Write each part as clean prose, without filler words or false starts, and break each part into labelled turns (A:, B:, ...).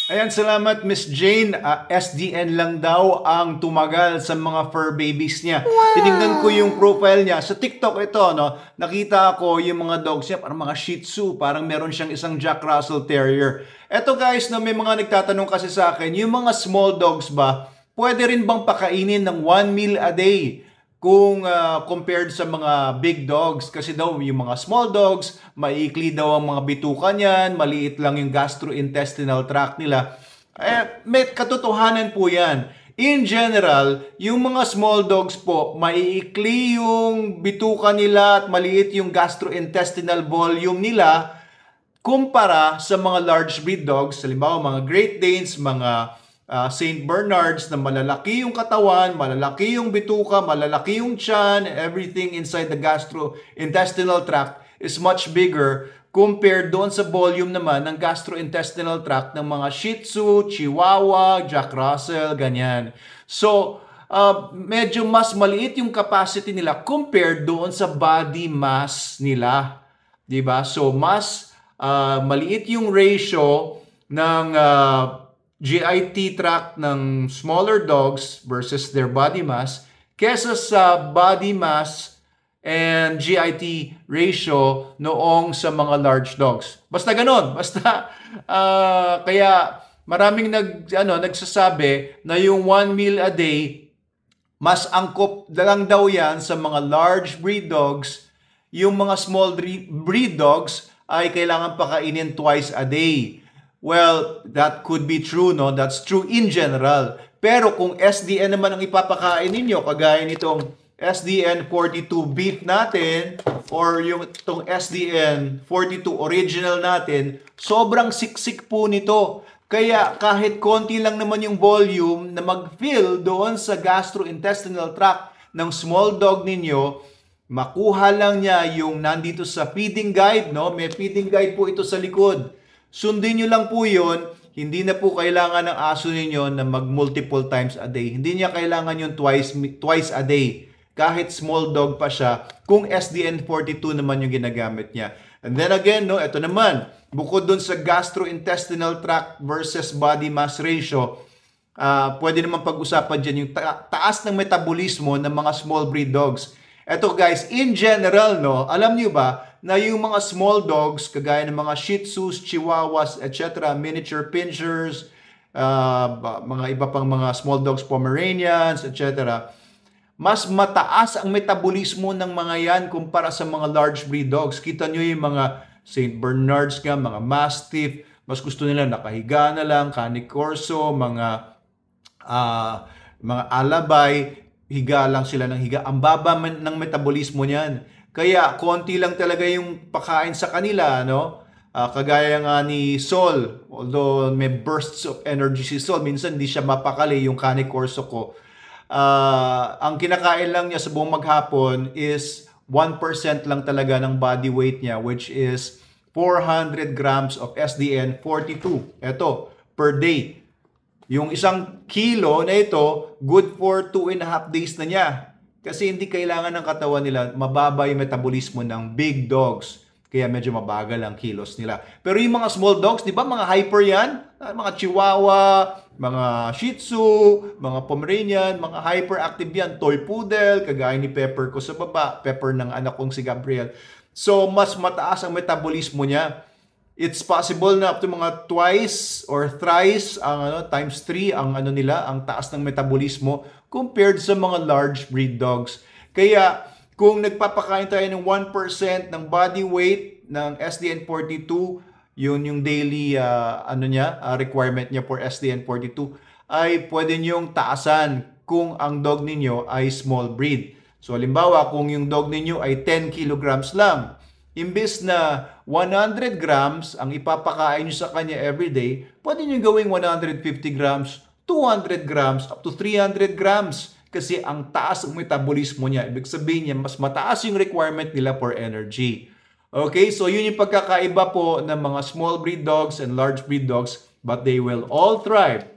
A: Ayan, salamat Miss Jane. SDN lang daw ang tumagal sa mga fur babies niya. Tinignan ko yung profile niya. Sa TikTok ito, no, nakita ko yung mga dogs niya, parang mga Shih Tzu, parang meron siyang isang Jack Russell Terrier. Eto guys, no, may mga nagtatanong kasi sa akin, yung mga small dogs ba, pwede rin bang pakainin ng 1 meal a day? Kung compared sa mga big dogs, kasi daw yung mga small dogs, maikli daw ang mga bituka niyan, maliit lang yung gastrointestinal tract nila. May katotohanan po yan. In general, yung mga small dogs po, maiikli yung bituka nila at maliit yung gastrointestinal volume nila kumpara sa mga large breed dogs, halimbawa mga Great Danes, mga Saint Bernards na malalaki yung katawan, malalaki yung bituka, malalaki yung tiyan, everything inside the gastrointestinal tract is much bigger compared doon sa volume naman ng gastrointestinal tract ng mga Shih Tzu, Chihuahua, Jack Russell, ganyan. So, medyo mas maliit yung capacity nila compared doon sa body mass nila. Diba? So, mas maliit yung ratio ng GIT tract ng smaller dogs versus their body mass kesa sa body mass and GIT ratio noong sa mga large dogs. Basta ganon. Basta kaya maraming nagsasabi na yung 1 meal a day mas angkop lang daw yan sa mga large breed dogs. Yung mga small breed dogs ay kailangan pakainin twice a day. Well, that could be true, no? That's true in general. Pero kung SDN naman ang ipapakain ninyo, kagaya nitong SDN 42 beef natin or yung itong SDN 42 original natin, sobrang siksik po nito. Kaya kahit konti lang naman yung volume na mag-fill doon sa gastrointestinal tract ng small dog ninyo, makuha lang niya yung nandito sa feeding guide, no? May feeding guide po ito sa likod. Sundin nyo lang po yun. Hindi na po kailangan ng aso ninyo na mag-multiple times a day. Hindi niya kailangan yung twice a day. Kahit small dog pa siya, kung SDN 42 naman yung ginagamit niya. And then again, no, ito naman, bukod dun sa gastrointestinal tract versus body mass ratio, pwede naman pag-usapan dyan yung taas ng metabolismo ng mga small breed dogs. Ito guys, in general, no, alam niyo ba na yung mga small dogs, kagaya ng mga Shih Tzus, Chihuahuas, etc., miniature pinschers, mga iba pang mga small dogs, Pomeranians, etc., mas mataas ang metabolismo ng mga yan kumpara sa mga large breed dogs. Kita nyo yung mga Saint Bernards nga, mga Mastiff, mas gusto nila nakahiga na lang, Cane Corso, mga Alabay, higa lang sila ng higa. Ang baba ng metabolismo niyan. Kaya konti lang talaga yung pakain sa kanila, no? Kagaya nga ni Sol, although may bursts of energy si Sol, minsan hindi siya mapakali yung Cane Corso ko. Ang kinakain lang niya sa buong maghapon is 1% lang talaga ng body weight niya, which is 400 grams of SDN 42. Ito, per day. Yung 1 kilo na ito, good for 2.5 days na niya. Kasi hindi kailangan ng katawan nila, mababa yung metabolismo ng big dogs. Kaya medyo mabagal ang kilos nila. Pero yung mga small dogs, di ba mga hyper yan? Mga Chihuahua, mga Shih Tzu, mga Pomeranian, mga hyperactive yan. Toy Poodle, kagaya ni Pepper ko sa baba, Pepper ng anak kong si Gabriel. So, mas mataas ang metabolismo niya. It's possible na up to mga twice or thrice, times 3 ang nila, ang taas ng metabolismo compared sa mga large breed dogs. Kaya kung nagpapakain tayo ng 1% ng body weight ng SDN 42, yun yung daily requirement niya for SDN 42, ay pwede niyong taasan kung ang dog ninyo ay small breed. So halimbawa, kung yung dog ninyo ay 10 kilograms lang, imbes na 100 grams ang ipapakain nyo sa kanya everyday, pwede nyo gawing 150 grams, 200 grams, up to 300 grams. Kasi ang taas ng metabolismo niya. Ibig sabihin niya, mas mataas yung requirement nila for energy. Okay, so yun yung pagkakaiba po ng mga small breed dogs and large breed dogs, but they will all thrive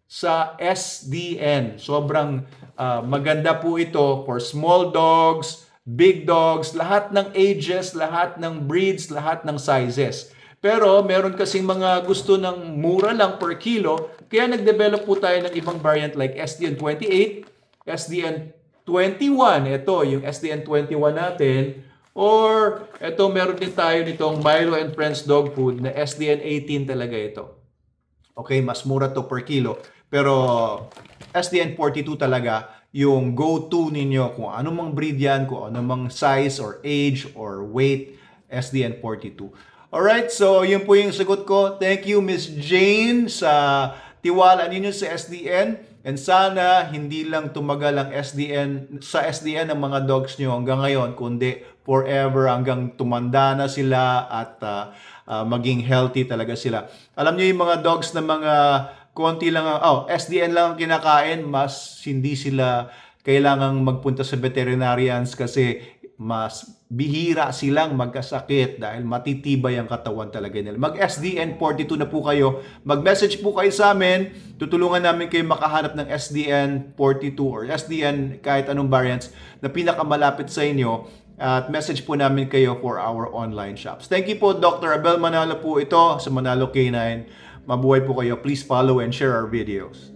A: sa SDN. Sobrang maganda po ito for small dogs, big dogs, lahat ng ages, lahat ng breeds, lahat ng sizes. Pero meron kasing mga gusto ng mura lang per kilo, kaya nag-develop po tayo ng ibang variant like SDN28, SDN21, ito yung SDN21 natin, or ito meron din tayo nitong Milo and Friends dog food na SDN18 talaga ito. Okay, mas mura to per kilo, pero SDN42 talaga yung go-to ninyo kung anumang breed yan, kung anumang size or age or weight, SDN42. Alright, so yun po yung sagot ko. Thank you, Miss Jane, sa tiwala ninyo sa SDN. And sana hindi lang tumagal ang sa SDN ng mga dogs nyo hanggang ngayon, kundi forever hanggang tumanda na sila at maging healthy talaga sila. Alam nyo yung mga dogs na mga konti lang, SDN lang ang kinakain, mas hindi sila kailangang magpunta sa veterinarians kasi mas bihira silang magkasakit dahil matitibay ang katawan talaga nila. Mag-SDN42 na po kayo. Mag-message po kayo sa amin. Tutulungan namin kayo makahanap ng SDN42 or SDN kahit anong variants na pinakamalapit sa inyo. At message po namin kayo for our online shops. Thank you po, Dr. Abel Manalo po ito sa Manalo K9. Mabuhay po kayo. Please follow and share our videos.